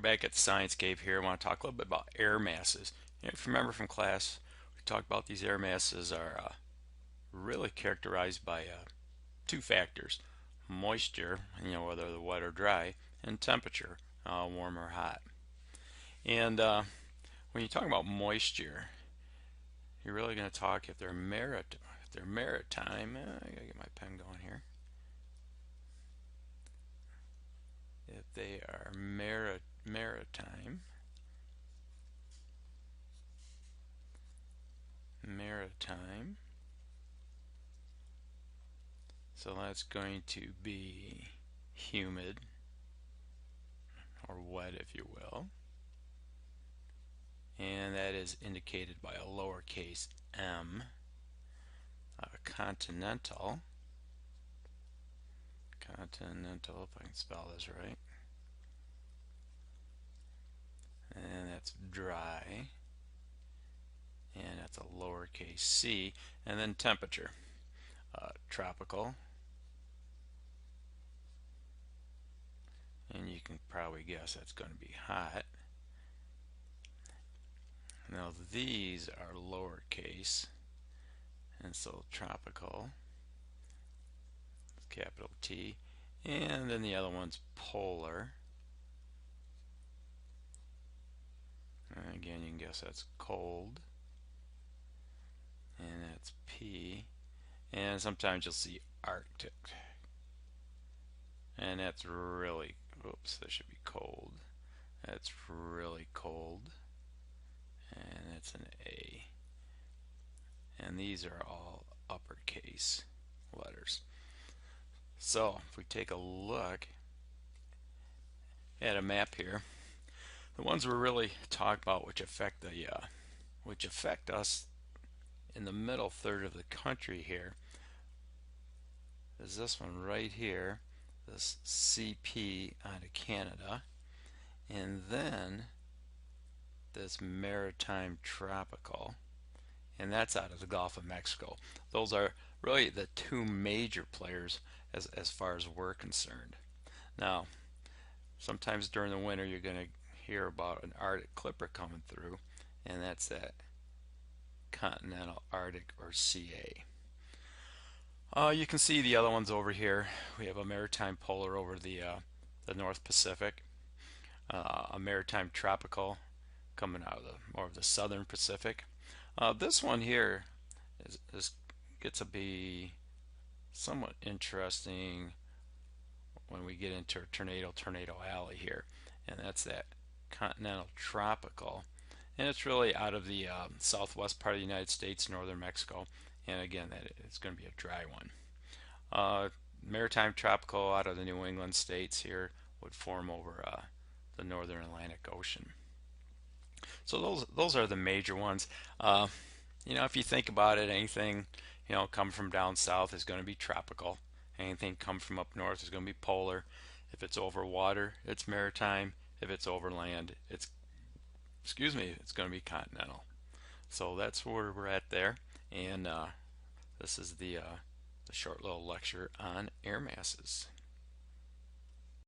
back at the Sciencescape here. I want to talk a little bit about air masses. If you remember from class, we talked about these air masses are really characterized by two factors: moisture, whether they're wet or dry, and temperature, warm or hot. And when you talk about moisture, you're really going to talk if they're maritime. I gotta get my pen going here. If they are maritime, so that's going to be humid or wet, if you will, and that is indicated by a lowercase m. Continental, if I can spell this right, and that's dry, and that's a lowercase c. And then temperature, tropical, and you can probably guess that's going to be hot. Now these are lowercase, and so tropical, capital T, and then the other one's polar. And again, you can guess that's cold, and that's P. And sometimes you'll see Arctic, and that's really, oops, that should be cold. That's really cold, and that's an A. And these are all uppercase letters. So if we take a look at a map here, the ones we're really talking about which affect us in the middle third of the country here is this one right here, this CP out of Canada, and then this maritime tropical, and that's out of the Gulf of Mexico. Those are really the two major players as far as we're concerned. Now, sometimes during the winter you're going to hear about an Arctic clipper coming through, and that's that continental Arctic, or CA. You can see the other ones over here. We have a maritime polar over the North Pacific, a maritime tropical coming out of more of the southern Pacific. This one here gets to be somewhat interesting when we get into a tornado alley here, and that's that continental tropical, and it's really out of the southwest part of the United States, northern Mexico, and again that it's going to be a dry one. Maritime tropical out of the New England states here would form over the northern Atlantic Ocean. So those are the major ones. If you think about it, anything come from down south is going to be tropical. Anything come from up north is going to be polar. If it's over water, it's maritime. If it's over land, it's going to be continental. So that's where we're at there, and this is the short little lecture on air masses.